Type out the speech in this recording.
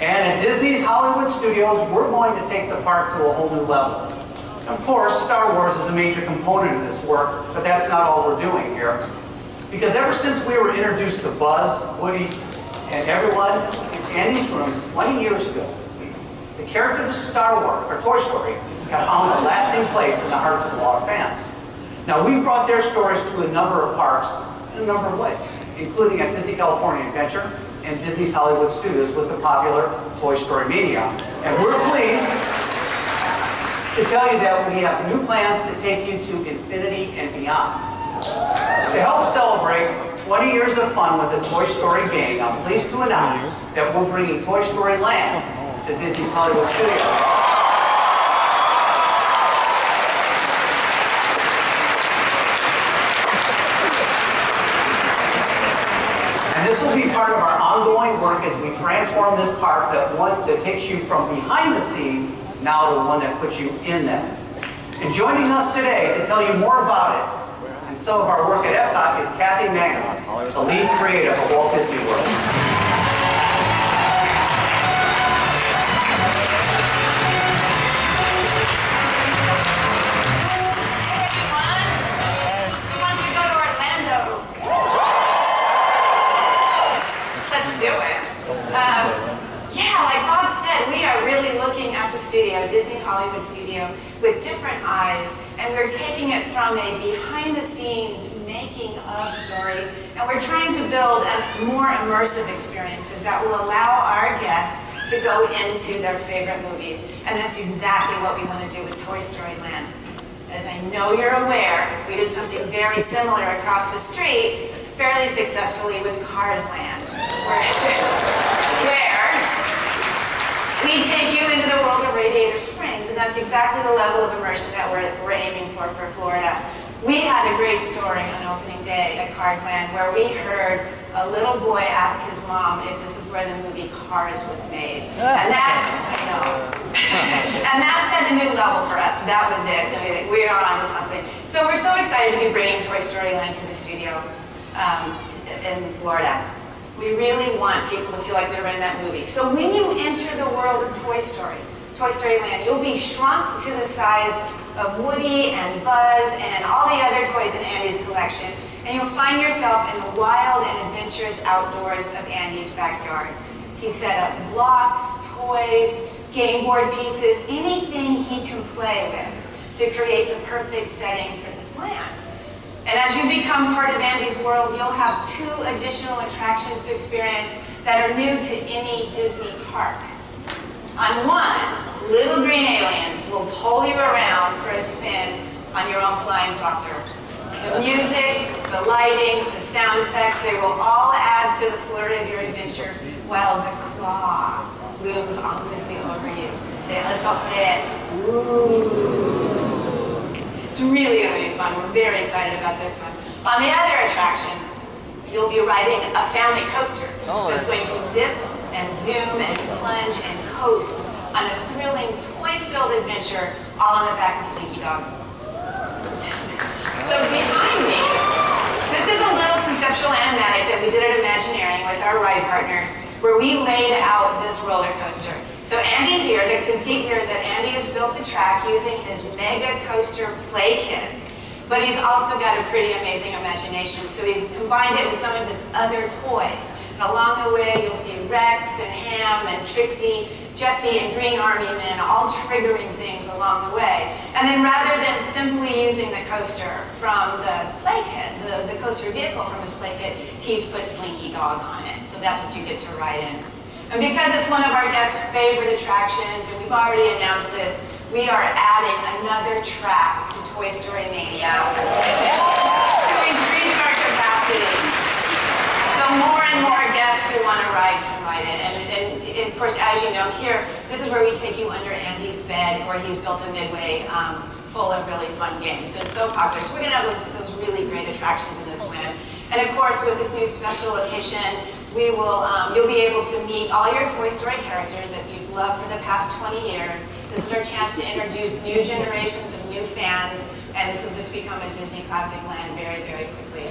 And at Disney's Hollywood Studios, we're going to take the park to a whole new level. Of course, Star Wars is a major component of this work, but that's not all we're doing here. Because ever since we were introduced to Buzz, Woody, and everyone in Andy's room 20 years ago, the characters of Star Wars, or Toy Story, have found a lasting place in the hearts of a lot of fans. Now, we've brought their stories to a number of parks in a number of ways, including at Disney California Adventure and Disney's Hollywood Studios with the popular Toy Story Mania. And we're pleased to tell you that we have new plans to take you to infinity and beyond. To help celebrate 20 years of fun with the Toy Story gang, I'm pleased to announce that we're bringing Toy Story Land to Disney's Hollywood Studios. This will be part of our ongoing work as we transform this park that takes you from behind the scenes now to one that puts you in them. And joining us today to tell you more about it and some of our work at Epcot is Kathy Mangum, the lead creative of Walt Disney World. Disney Hollywood Studio with different eyes, and we're taking it from a behind-the-scenes making of story, and we're trying to build more immersive experiences that will allow our guests to go into their favorite movies, and that's exactly what we want to do with Toy Story Land. As I know you're aware, we did something very similar across the street fairly successfully with Cars Land, where we take you into the world of Radiator Springs, and that's exactly the level of immersion that we're aiming for Florida. We had a great story on opening day at Cars Land where we heard a little boy ask his mom if this is where the movie Cars was made. And that, I know, and that set a new level for us. That was it. I mean, we are on to something. So we're so excited to be bringing Toy Story Land to the studio in Florida. We really want people to feel like they're in that movie. So when you enter the world of Toy Story Land, you'll be shrunk to the size of Woody and Buzz and all the other toys in Andy's collection. And you'll find yourself in the wild and adventurous outdoors of Andy's backyard. He set up blocks, toys, game board pieces, anything he can play with to create the perfect setting for this land. And as you become part of Andy's world, you'll have 2 additional attractions to experience that are new to any Disney park. On one, little green aliens will pull you around for a spin on your own flying saucer. The music, the lighting, the sound effects, they will all add to the flurry of your adventure while the claw looms ominously over you. Say it, let's all say it. Ooh. It's really going to be fun. We're very excited about this one. On the other attraction, you'll be riding a family coaster that's going to zip and zoom and plunge and coast on a thrilling toy-filled adventure all on the back of Slinky Dog. So behind me, this is a little conceptual animatic that we did at Imagineering with our ride partners, where we laid out this roller coaster. So Andy here, the conceit here is that Andy has built the track using his Mega Coaster Play Kit, but he's also got a pretty amazing imagination. So he's combined it with some of his other toys. And along the way, you'll see Rex and Ham and Trixie, Jessie and Green Army Men, all triggering things along the way. And then rather than simply using the coaster from the play kit, the coaster vehicle from his play kit, he's put Slinky Dog on it. So that's what you get to ride in. And because it's one of our guests' favorite attractions, and we've already announced this, we are adding another track to Toy Story Mania to increase our capacity. So more and more guests who want to ride can ride it. And of course, as you know here, this is where we take you under Andy's bed, where he's built a midway full of really fun games. So it's so popular. So we're going to have those really great attractions in this land. And of course, with this new special location, we will, you'll be able to meet all your Toy Story characters that you've loved for the past 20 years. This is our chance to introduce new generations of new fans, and this will just become a Disney Classic land very, very quickly.